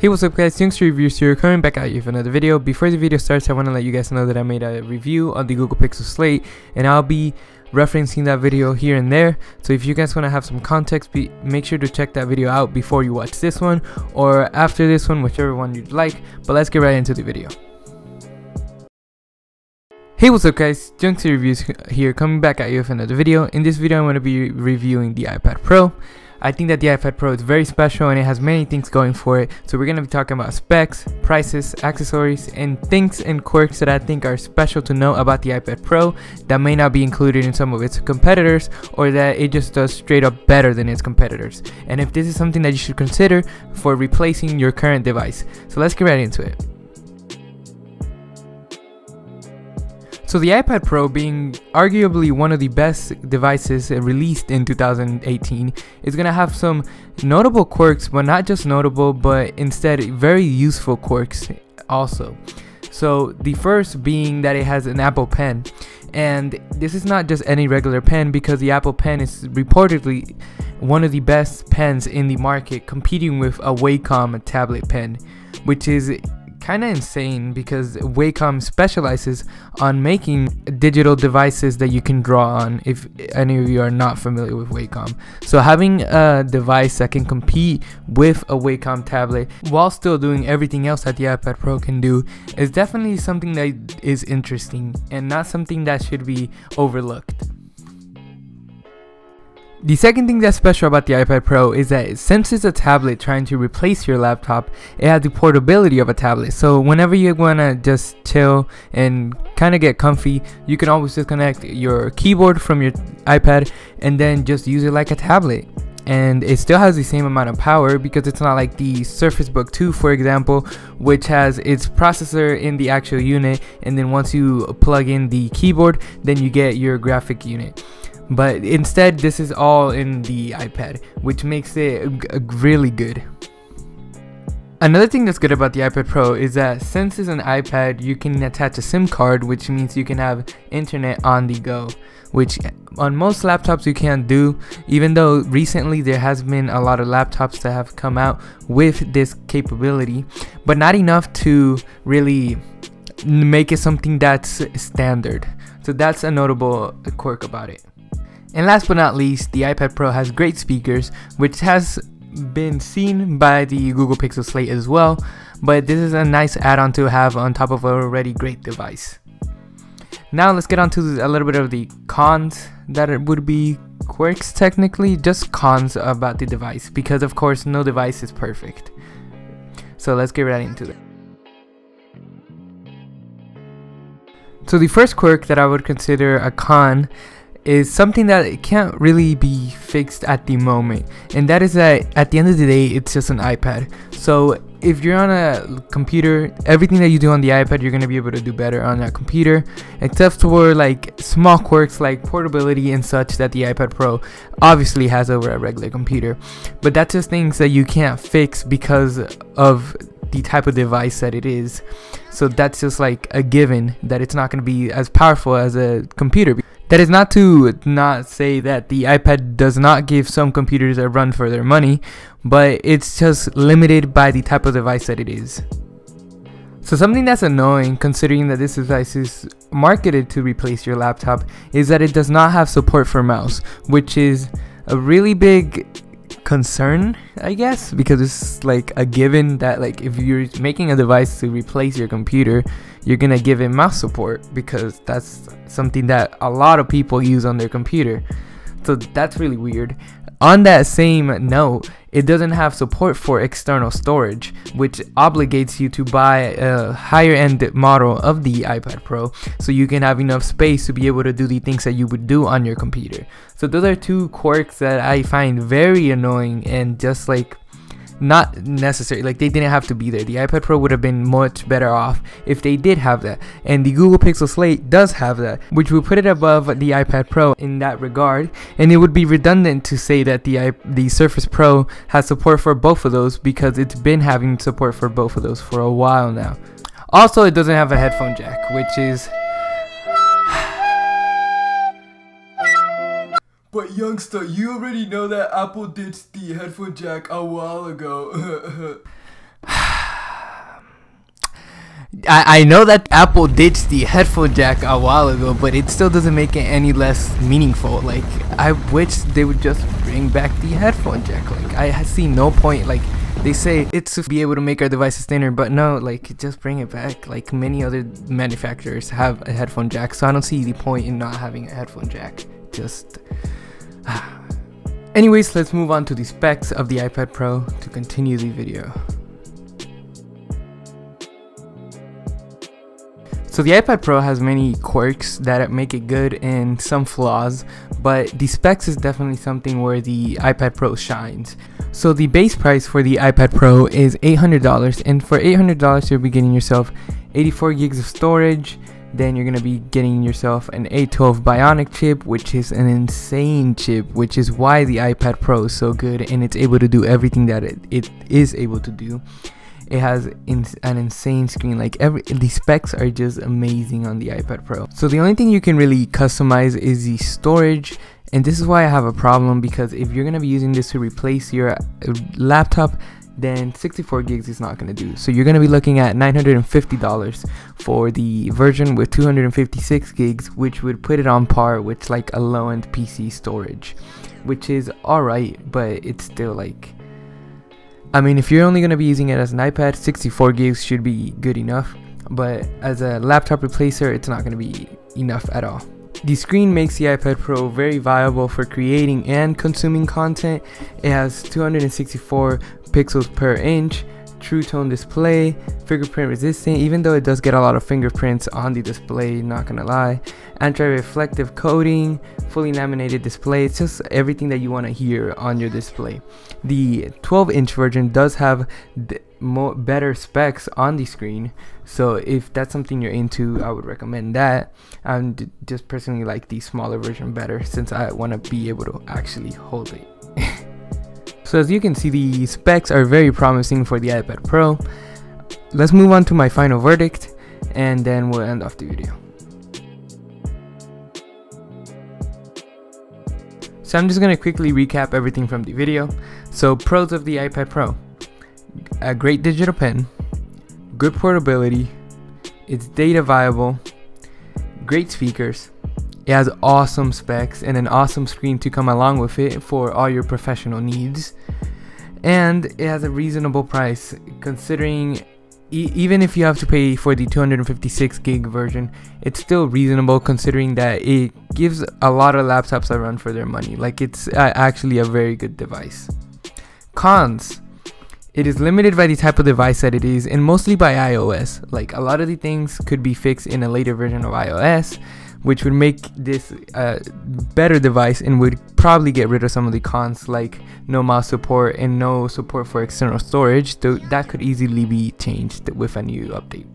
Hey, what's up guys, Youngster Reviews here, coming back at you with another video. Before the video starts, I want to let you guys know that I made a review on the Google Pixel Slate, and I'll be referencing that video here and there. So if you guys want to have some context, make sure to check that video out before you watch this one, or after this one, whichever one you'd like. But let's get right into the video. Hey, what's up guys, Youngster Reviews here, coming back at you with another video. In this video I'm going to be reviewing the iPad Pro. I think that the iPad Pro is very special and it has many things going for it. So we're going to be talking about specs, prices, accessories, and things and quirks that I think are special to know about the iPad Pro that may not be included in some of its competitors, or that it just does straight up better than its competitors. And if this is something that you should consider for replacing your current device. So let's get right into it. So the iPad Pro, being arguably one of the best devices released in 2018, is going to have some notable quirks, but not just notable, but instead very useful quirks also. So the first being that it has an Apple Pen, and this is not just any regular pen, because the Apple Pen is reportedly one of the best pens in the market, competing with a Wacom tablet pen, which is kind of insane because Wacom specializes on making digital devices that you can draw on, if any of you are not familiar with Wacom. So having a device that can compete with a Wacom tablet while still doing everything else that the iPad Pro can do is definitely something that is interesting and not something that should be overlooked. The second thing that's special about the iPad Pro is that since it's a tablet trying to replace your laptop, it has the portability of a tablet. So whenever you want to just chill and kind of get comfy, you can always disconnect your keyboard from your iPad and then just use it like a tablet. And it still has the same amount of power, because it's not like the Surface Book 2, for example, which has its processor in the actual unit, and then once you plug in the keyboard, then you get your graphic unit. But instead, this is all in the iPad, which makes it really good. Another thing that's good about the iPad Pro is that since it's an iPad, you can attach a SIM card, which means you can have internet on the go, which on most laptops you can't do, even though recently there has been a lot of laptops that have come out with this capability, but not enough to really make it something that's standard. So that's a notable quirk about it. And last but not least, the iPad Pro has great speakers, which has been seen by the Google Pixel Slate as well, but this is a nice add-on to have on top of an already great device. Now let's get on to a little bit of the cons that it would be quirks, technically, just cons about the device, because of course no device is perfect. So let's get right into it. So the first quirk that I would consider a con is something that can't really be fixed at the moment, and that is that at the end of the day it's just an iPad. So if you're on a computer, everything that you do on the iPad you're going to be able to do better on that computer, except for like small quirks like portability and such that the iPad Pro obviously has over a regular computer. But that's just things that you can't fix because of the type of device that it is. So that's just like a given that it's not going to be as powerful as a computer. That is not to not say that the iPad does not give some computers a run for their money, but it's just limited by the type of device that it is. So something that's annoying, considering that this device is marketed to replace your laptop, is that it does not have support for mouse, which is a really big concern, I guess, because it's like a given that like if you're making a device to replace your computer, you're gonna give it mouse support, because that's something that a lot of people use on their computer. So that's really weird. On that same note, it doesn't have support for external storage, which obligates you to buy a higher end model of the iPad Pro so you can have enough space to be able to do the things that you would do on your computer. So those are two quirks that I find very annoying and just like not necessary. Like, they didn't have to be there. The iPad Pro would have been much better off if they did have that, and the Google Pixel Slate does have that, which will put it above the iPad Pro in that regard. And it would be redundant to say that the Surface Pro has support for both of those, because it's been having support for both of those for a while now. Also, it doesn't have a headphone jack, which is But youngster, you already know that Apple ditched the headphone jack a while ago. I know that Apple ditched the headphone jack a while ago, but it still doesn't make it any less meaningful. Like, I wish they would just bring back the headphone jack. Like, I see no point. Like, they say it's to be able to make our devices thinner, but no, like, just bring it back. Like, many other manufacturers have a headphone jack, so I don't see the point in not having a headphone jack. Just anyways, let's move on to the specs of the iPad Pro to continue the video. So the iPad Pro has many quirks that make it good and some flaws, but the specs is definitely something where the iPad Pro shines. So the base price for the iPad Pro is $800, and for $800 you'll be getting yourself 84 gigs of storage. Then you're going to be getting yourself an A12 Bionic chip, which is an insane chip, which is why the iPad Pro is so good and it's able to do everything that it is able to do. It has an insane screen. Like, the specs are just amazing on the iPad Pro. So the only thing you can really customize is the storage, and this is why I have a problem, because if you're going to be using this to replace your laptop, then 64 gigs is not going to do. So you're going to be looking at $950 for the version with 256 gigs, which would put it on par with like a low-end PC storage, which is alright, but it's still like, I mean, if you're only going to be using it as an iPad, 64 gigs should be good enough, but as a laptop replacer, it's not going to be enough at all. The screen makes the iPad Pro very viable for creating and consuming content. It has 264 pixels per inch, true tone display, fingerprint resistant, even though it does get a lot of fingerprints on the display, not gonna lie. Anti-reflective coating, fully laminated display. It's just everything that you want to hear on your display. The 12-inch version does have better specs on the screen, so if that's something you're into, I would recommend that. I just personally like the smaller version better, since I want to be able to actually hold it. So as you can see, the specs are very promising for the iPad Pro. Let's move on to my final verdict, and then we'll end off the video. So I'm just going to quickly recap everything from the video. So pros of the iPad Pro: a great digital pen, good portability, it's data viable, great speakers, it has awesome specs and an awesome screen to come along with it for all your professional needs, and it has a reasonable price considering even if you have to pay for the 256 gig version, it's still reasonable considering that it gives a lot of laptops a run for their money. Like, it's actually a very good device. Cons: it is limited by the type of device that it is, and mostly by iOS. Like, a lot of the things could be fixed in a later version of iOS, which would make this a better device and would probably get rid of some of the cons, like no mouse support and no support for external storage. That could easily be changed with a new update.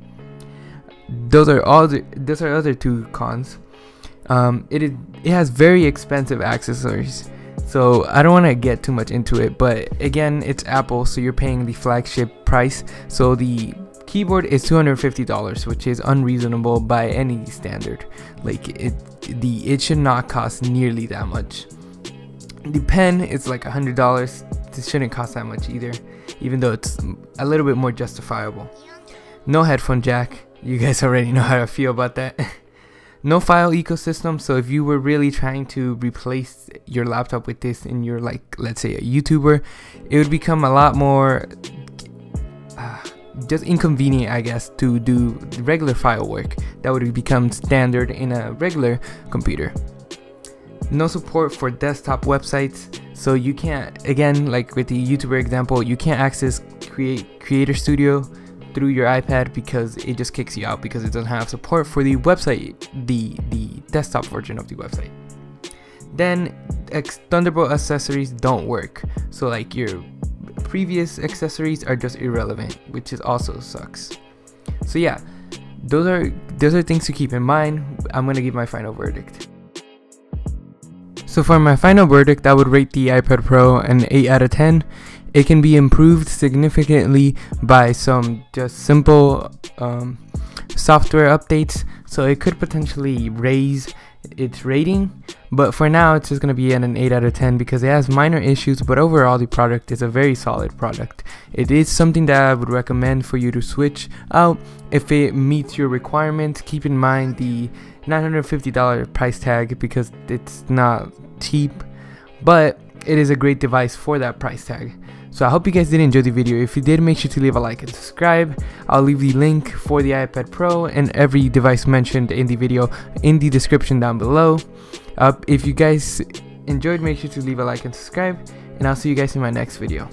Those are other two cons. It has very expensive accessories, so I don't want to get too much into it, but again, it's Apple, so you're paying the flagship price. So the keyboard is $250, which is unreasonable by any standard. Like, it should not cost nearly that much. The pen is like $100. It shouldn't cost that much either, even though it's a little bit more justifiable. No headphone jack. You guys already know how I feel about that. No file ecosystem, so if you were really trying to replace your laptop with this and you're like, let's say, a YouTuber, it would become a lot more just inconvenient, I guess, to do regular file work that would become standard in a regular computer. No support for desktop websites, so you can't, again, like with the YouTuber example, you can't access Creator Studio through your iPad because it just kicks you out because it doesn't have support for the website, the desktop version of the website. Then Thunderbolt accessories don't work, so like your previous accessories are just irrelevant, which is also sucks. So yeah, those are things to keep in mind. I'm gonna give my final verdict. So for my final verdict, I would rate the iPad Pro an 8 out of 10. It can be improved significantly by some just simple software updates, so it could potentially raise its rating, but for now it's just going to be at an 8 out of 10 because it has minor issues, but overall the product is a very solid product. It is something that I would recommend for you to switch out if it meets your requirements. Keep in mind the $950 price tag because it's not cheap, but it is a great device for that price tag. So I hope you guys did enjoy the video. If you did, make sure to leave a like and subscribe. I'll leave the link for the iPad Pro and every device mentioned in the video in the description down below. If you guys enjoyed, make sure to leave a like and subscribe, and I'll see you guys in my next video.